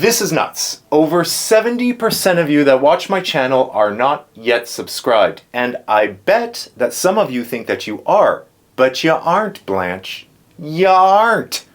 This is nuts. Over 70% of you that watch my channel are not yet subscribed, and I bet that some of you think that you are, but you aren't, Blanche. You aren't.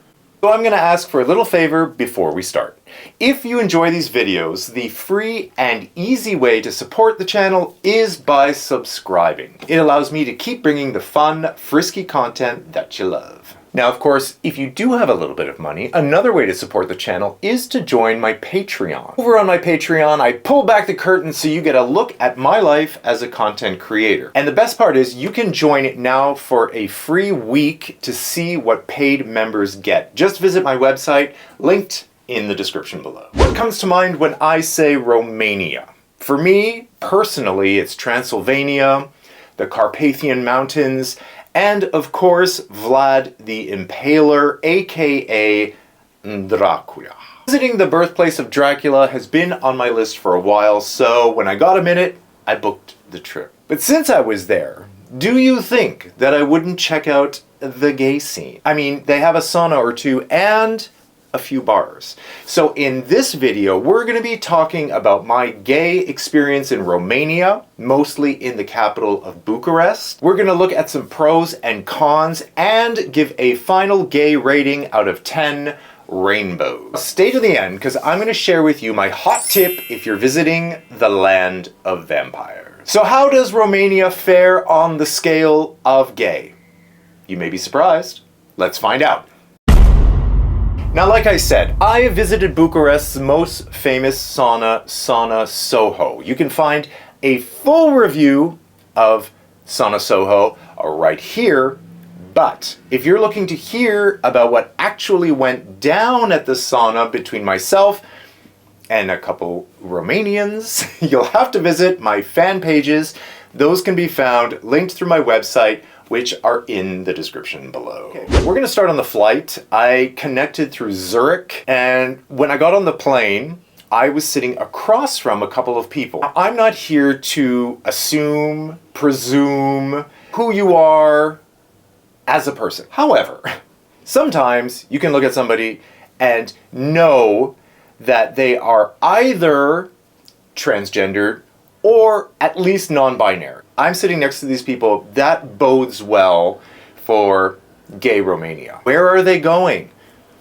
So I'm gonna ask for a little favor before we start. If you enjoy these videos, the free and easy way to support the channel is by subscribing. It allows me to keep bringing the fun, frisky content that you love. Now, of course, if you do have a little bit of money, another way to support the channel is to join my Patreon. Over on my Patreon, I pull back the curtain so you get a look at my life as a content creator. And the best part is you can join it now for a free week to see what paid members get. Just visit my website, linked in the description below. What comes to mind when I say Romania? For me, personally, it's Transylvania, the Carpathian Mountains, and of course, Vlad the Impaler, aka Dracula. Visiting the birthplace of Dracula has been on my list for a while, so when I got a minute, I booked the trip. But since I was there, do you think that I wouldn't check out the gay scene? I mean, they have a sauna or two and a few bars. So in this video, we're going to be talking about my gay experience in Romania, mostly in the capital of Bucharest. We're going to look at some pros and cons and give a final gay rating out of 10 rainbows. Stay to the end because I'm going to share with you my hot tip if you're visiting the land of vampires. So how does Romania fare on the scale of gay? You may be surprised. Let's find out. Now, like I said, I visited Bucharest's most famous sauna, Sauna Soho. You can find a full review of Sauna Soho right here, but if you're looking to hear about what actually went down at the sauna between myself and a couple Romanians, you'll have to visit my fan pages. Those can be found linked through my website, which are in the description below. Okay. We're gonna start on the flight. I connected through Zurich, and when I got on the plane, I was sitting across from a couple of people. Now, I'm not here to assume, presume who you are as a person. However, sometimes you can look at somebody and know that they are either transgendered or at least non-binary. I'm sitting next to these people. That bodes well for gay Romania. Where are they going?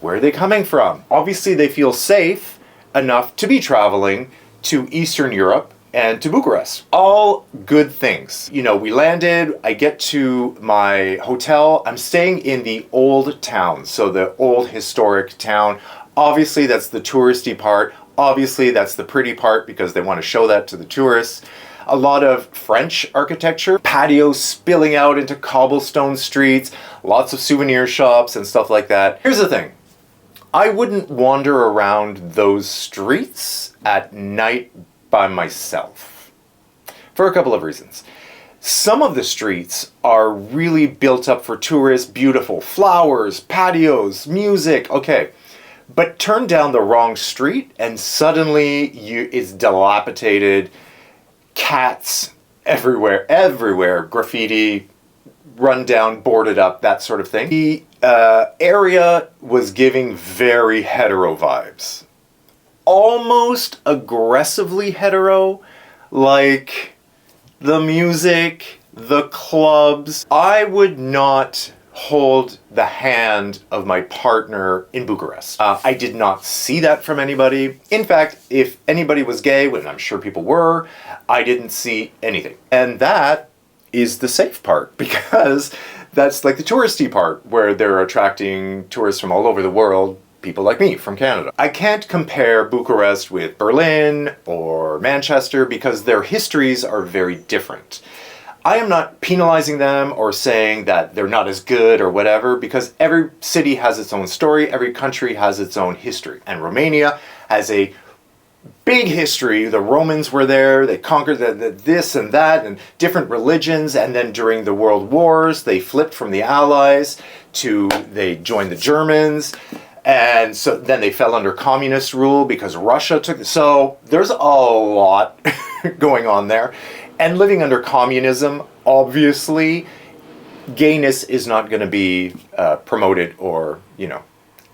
Where are they coming from? Obviously, they feel safe enough to be traveling to Eastern Europe and to Bucharest. All good things. You know, we landed, I get to my hotel. I'm staying in the old town, so the old historic town. Obviously, that's the touristy part. Obviously, that's the pretty part because they want to show that to the tourists. A lot of French architecture, patios spilling out into cobblestone streets, lots of souvenir shops and stuff like that. Here's the thing. I wouldn't wander around those streets at night by myself for a couple of reasons. Some of the streets are really built up for tourists, beautiful flowers, patios, music, okay. But turn down the wrong street and suddenly it's dilapidated, cats everywhere, graffiti, run down, boarded up, that sort of thing. The area was giving very hetero vibes. Almost aggressively hetero, like the music, the clubs. I would not hold the hand of my partner in Bucharest. I did not see that from anybody. In fact, if anybody was gay, and I'm sure people were, I didn't see anything. And that is the safe part, because that's like the touristy part where they're attracting tourists from all over the world, people like me from Canada. I can't compare Bucharest with Berlin or Manchester because their histories are very different. I am not penalizing them or saying that they're not as good or whatever, because every city has its own story, every country has its own history. And Romania has a big history. The Romans were there, they conquered this and that, and different religions, and then during the World Wars, they flipped from the Allies to, they joined the Germans, and so then they fell under communist rule because Russia took, so there's a lot going on there. And living under communism, obviously, gayness is not going to be promoted or,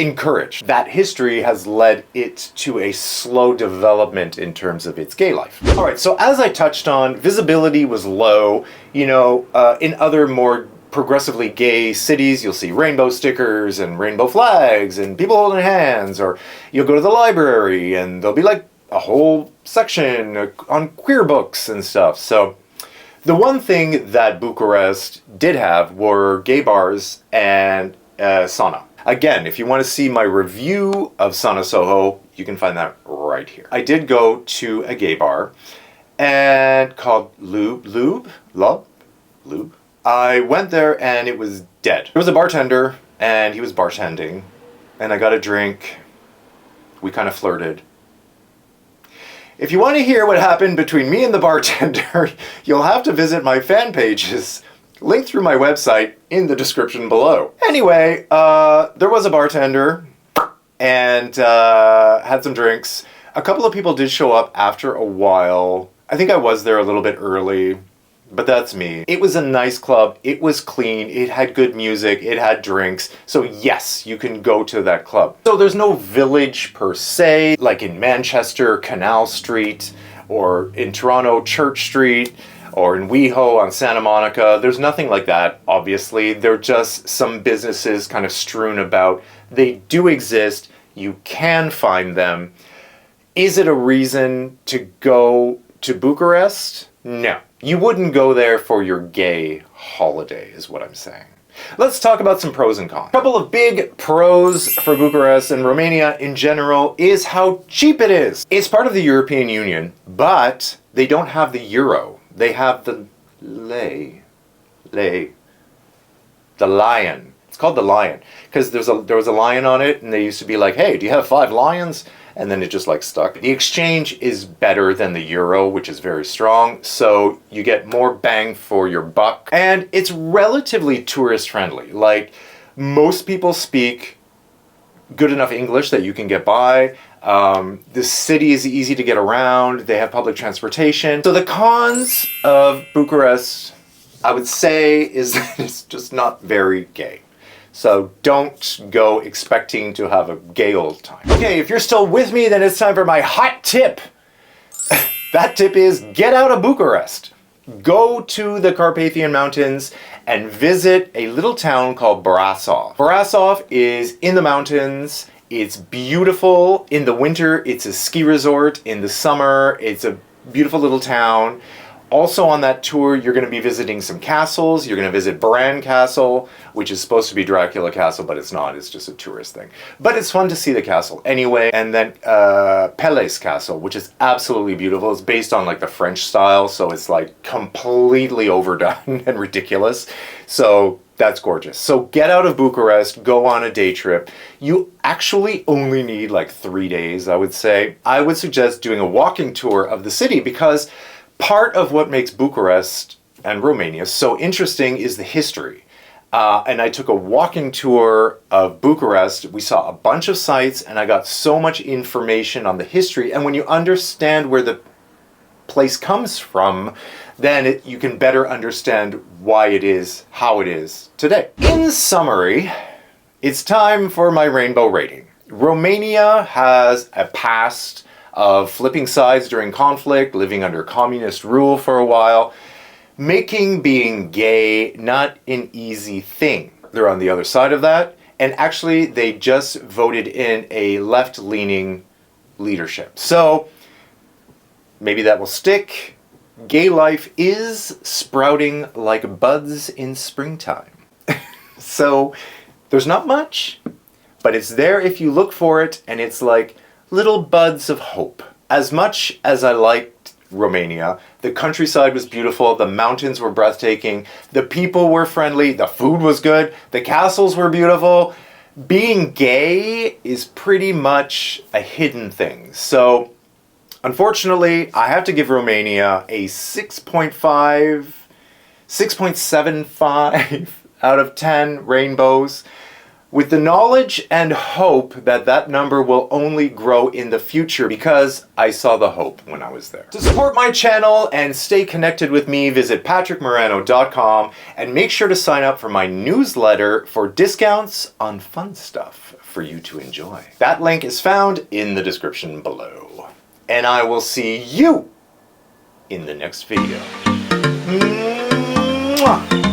encouraged. That history has led it to a slow development in terms of its gay life. All right, so as I touched on, visibility was low. You know, in other more progressively gay cities, you'll see rainbow stickers and rainbow flags and people holding hands, or you'll go to the library and there'll be like a whole section on queer books and stuff. So the one thing that Bucharest did have were gay bars and sauna. Again, if you want to see my review of Sauna Soho, you can find that right here. I did go to a gay bar and called Lube. I went there and it was dead. There was a bartender and he was bartending and I got a drink. We kind of flirted. If you want to hear what happened between me and the bartender, you'll have to visit my fan pages, linked through my website in the description below. Anyway, there was a bartender and had some drinks. A couple of people did show up after a while. I think I was there a little bit early, but that's me. It was a nice club. It was clean. It had good music. It had drinks. So yes, you can go to that club. So there's no village per se, like in Manchester, Canal Street, or in Toronto, Church Street, or in WeHo on Santa Monica. There's nothing like that, obviously. They're just some businesses kind of strewn about. They do exist. You can find them. Is it a reason to go to Bucharest? No. You wouldn't go there for your gay holiday, is what I'm saying. Let's talk about some pros and cons. A couple of big pros for Bucharest and Romania in general is how cheap it is. It's part of the European Union, but they don't have the euro. They have the the lion. It's called the lion because there was a lion on it, and they used to be like, hey, do you have 5 lions? And then it just like stuck. The exchange is better than the euro, which is very strong, so you get more bang for your buck. And it's relatively tourist friendly. Like, most people speak good enough English that you can get by. The city is easy to get around. They have public transportation. So the cons of Bucharest, I would say, is that it's just not very gay. So don't go expecting to have a gay old time. Okay, if you're still with me, then it's time for my hot tip. That tip is get out of Bucharest. Go to the Carpathian Mountains and visit a little town called Brasov. Brasov is in the mountains. It's beautiful. In the winter, it's a ski resort. In the summer, it's a beautiful little town. Also on that tour, you're going to be visiting some castles. You're going to visit Bran Castle, which is supposed to be Dracula Castle, but it's not. It's just a tourist thing. But it's fun to see the castle anyway. And then Peles Castle, which is absolutely beautiful. It's based on like the French style, so it's like completely overdone and ridiculous. So that's gorgeous. So get out of Bucharest, go on a day trip. You actually only need like 3 days, I would say. I would suggest doing a walking tour of the city because part of what makes Bucharest and Romania so interesting is the history. And I took a walking tour of Bucharest. We saw a bunch of sites and I got so much information on the history. And when you understand where the place comes from, then you can better understand why it is how it is today. In summary, it's time for my rainbow rating. Romania has a past of flipping sides during conflict, living under communist rule for a while, making being gay not an easy thing. They're on the other side of that, and actually they just voted in a left-leaning leadership. So maybe that will stick. Gay life is sprouting like buds in springtime. So there's not much, but it's there if you look for it, and it's like little buds of hope. As much as I liked Romania, the countryside was beautiful, the mountains were breathtaking, the people were friendly, the food was good, the castles were beautiful. Being gay is pretty much a hidden thing. So unfortunately, I have to give Romania a 6.75 out of 10 rainbows, with the knowledge and hope that that number will only grow in the future because I saw the hope when I was there. To support my channel and stay connected with me, visit patrickmarano.com and make sure to sign up for my newsletter for discounts on fun stuff for you to enjoy. That link is found in the description below. And I will see you in the next video. Mwah!